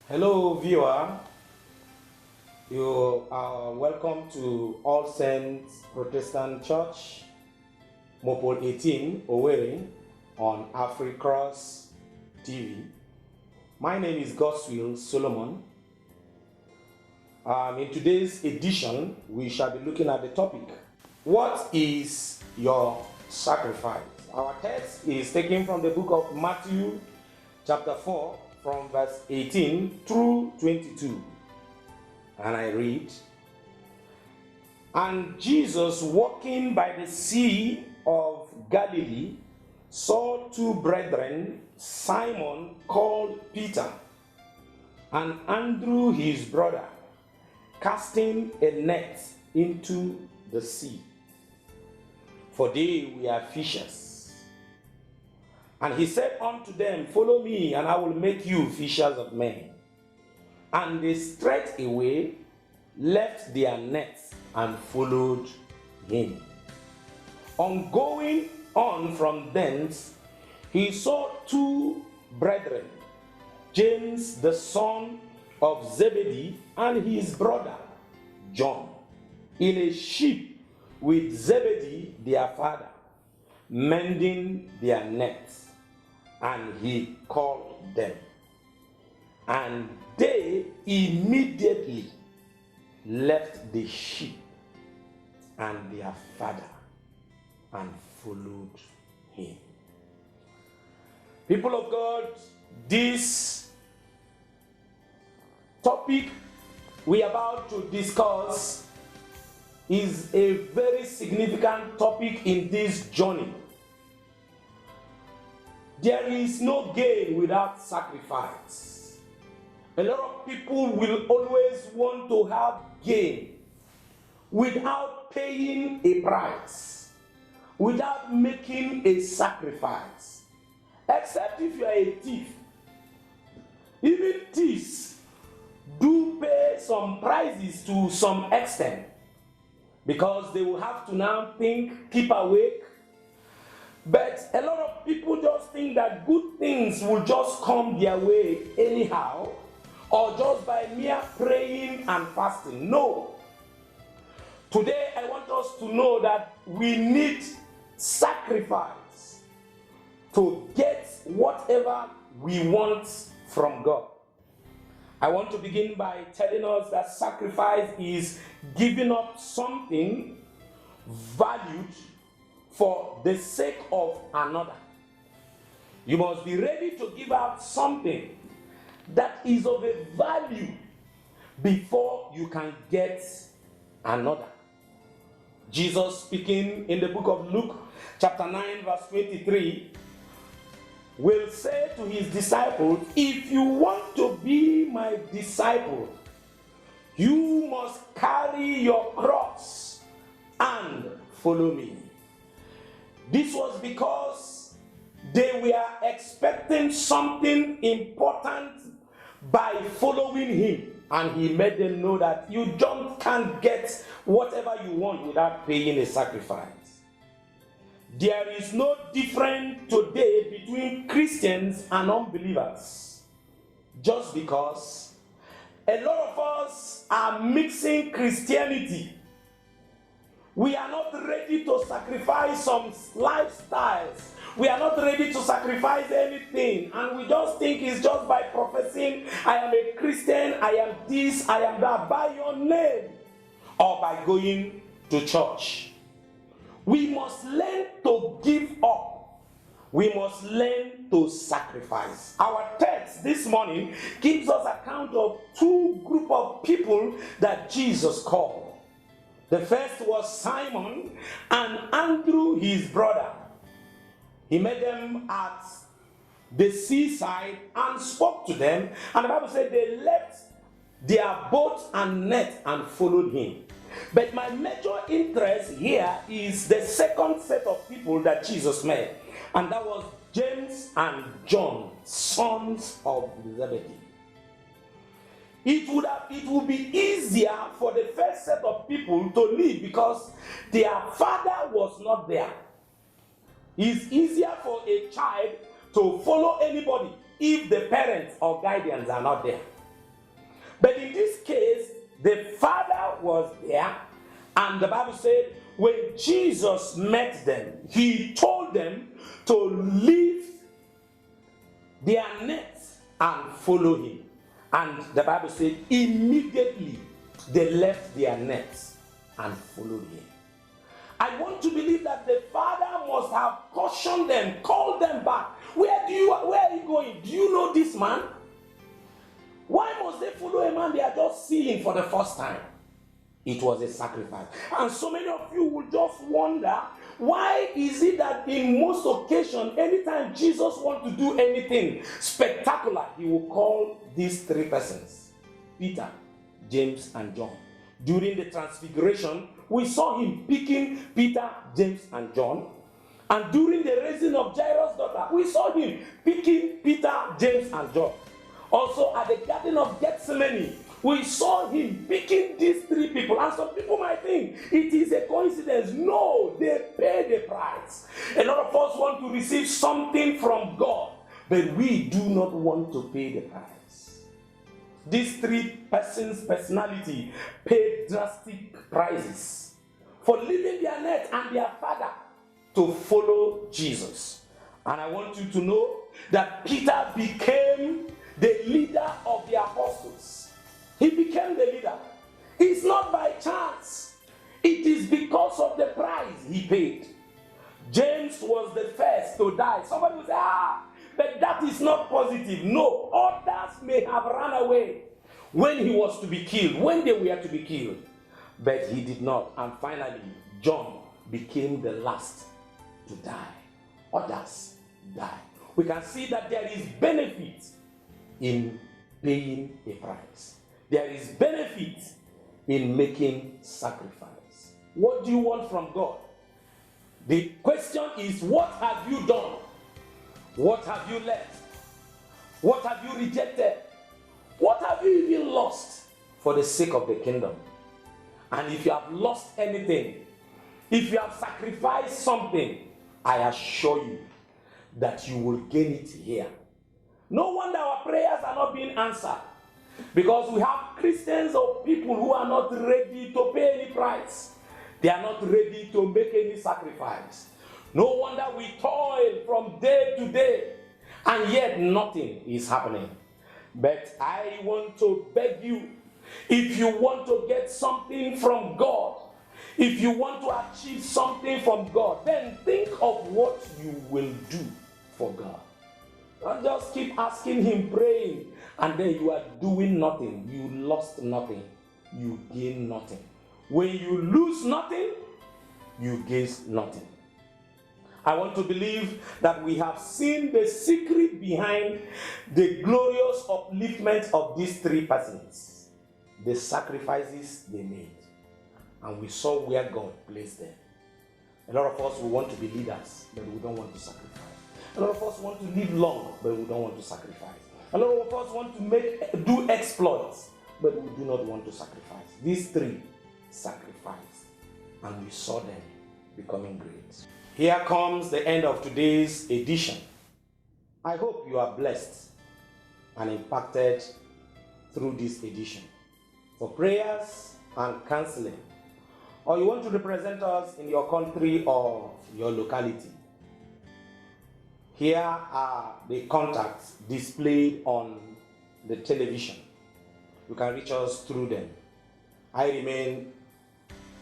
Hello, viewer. You are welcome to All Saints Protestant Church, Mopol 18, Owerri, on AfriCross TV. My name is Godwwil Solomon. In today's edition, we shall be looking at the topic, what is your sacrifice? Our text is taken from the book of Matthew, chapter 4, from verse 18 through 22. And I read, "And Jesus, walking by the Sea of Galilee, saw two brethren, Simon called Peter, and Andrew his brother, casting a net into the sea, for they were fishers. And he said unto them, Follow me, and I will make you fishers of men. And they straightway left their nets and followed him. On going on from thence, he saw two brethren, James the son of Zebedee, and his brother John, in a ship with Zebedee their father, mending their nets. And he called them. And they immediately left the sheep and their father and followed him." People of God, this topic we are about to discuss is a very significant topic in this journey. There is no gain without sacrifice. A lot of people will always want to have gain without paying a price, without making a sacrifice. Except if you are a thief. Even thieves do pay some prices to some extent, because they will have to now think, keep awake. But a lot of people just think that good things will just come their way anyhow, or just by mere praying and fasting. No. Today I want us to know that we need sacrifice to get whatever we want from God. I want to begin by telling us that sacrifice is giving up something valued for the sake of another. You must be ready to give out something that is of a value before you can get another. Jesus, speaking in the book of Luke, chapter 9, verse 23, will say to his disciples, "If you want to be my disciple, you must carry your cross and follow me." This was because they were expecting something important by following him. And he made them know that you can't get whatever you want without paying a sacrifice. There is no difference today between Christians and unbelievers. Just because a lot of us are mixing Christianity. We are not ready to sacrifice some lifestyles. We are not ready to sacrifice anything. And we just think it's just by professing, I am a Christian, I am this, I am that, by your name, or by going to church. We must learn to give up. We must learn to sacrifice. Our text this morning gives us account of two groups of people that Jesus called. The first was Simon and Andrew, his brother. He met them at the seaside and spoke to them. And the Bible said they left their boat and net and followed him. But my major interest here is the second set of people that Jesus met. And that was James and John, sons of Zebedee. It would be easier for the first set of people to leave because their father was not there. It's easier for a child to follow anybody if the parents or guardians are not there. But in this case, the father was there, and the Bible said when Jesus met them, he told them to leave their nets and follow him. And the Bible said immediately they left their nets and followed him. I want to believe that the father must have cautioned them, called them back. Where are you going? Do you know this man? Why must they follow a man they are just seeing for the first time? It was a sacrifice. And so many of you will just wonder, why is it that in most occasions, anytime Jesus wants to do anything spectacular, he will call these three persons, Peter, James, and John. During the transfiguration, we saw him picking Peter, James, and John. And during the raising of Jairus' daughter, we saw him picking Peter, James, and John. Also at the Garden of Gethsemane, we saw him picking these three people. And some people might think it is a coincidence. No, they paid the price. A lot of us want to receive something from God, but we do not want to pay the price. These three persons' personality paid drastic prices for leaving their net and their father to follow Jesus. And I want you to know that Peter became the leader of the apostles. He became the leader. It's not by chance. It is because of the price he paid. James was the first to die. Somebody will say, but that is not positive. No, others may have run away when he was to be killed, when they were to be killed. But he did not. And finally, John became the last to die. Others died. We can see that there is benefit in paying a price. There is benefit in making sacrifice. What do you want from God? The question is, what have you done? What have you left? What have you rejected? What have you even lost for the sake of the kingdom? And if you have lost anything, if you have sacrificed something, I assure you that you will gain it here. No wonder our prayers are not being answered, because we have Christians or people who are not ready to pay any price. They are not ready to make any sacrifice. No wonder we toil from day to day, and yet nothing is happening. But I want to beg you, if you want to get something from God, if you want to achieve something from God, then think of what you will do for God. Don't just keep asking him, praying, and then you are doing nothing. You lost nothing. You gain nothing. When you lose nothing, you gain nothing. I want to believe that we have seen the secret behind the glorious upliftment of these three persons, the sacrifices they made. And we saw where God placed them. A lot of us, we want to be leaders, but we don't want to sacrifice. A lot of us want to live long, but we don't want to sacrifice. A lot of us want to do exploits, but we do not want to sacrifice. These three sacrificed, and we saw them becoming great. Here comes the end of today's edition. I hope you are blessed and impacted through this edition. For prayers and counseling, or you want to represent us in your country or your locality, here are the contacts displayed on the television. You can reach us through them. I remain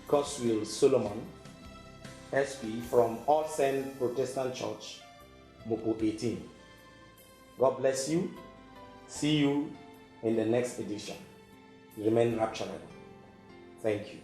Godwwil Solomon, SP from All Saints Protestant Church, Mopo 18. God bless you. See you in the next edition. Remain rapturable. Thank you.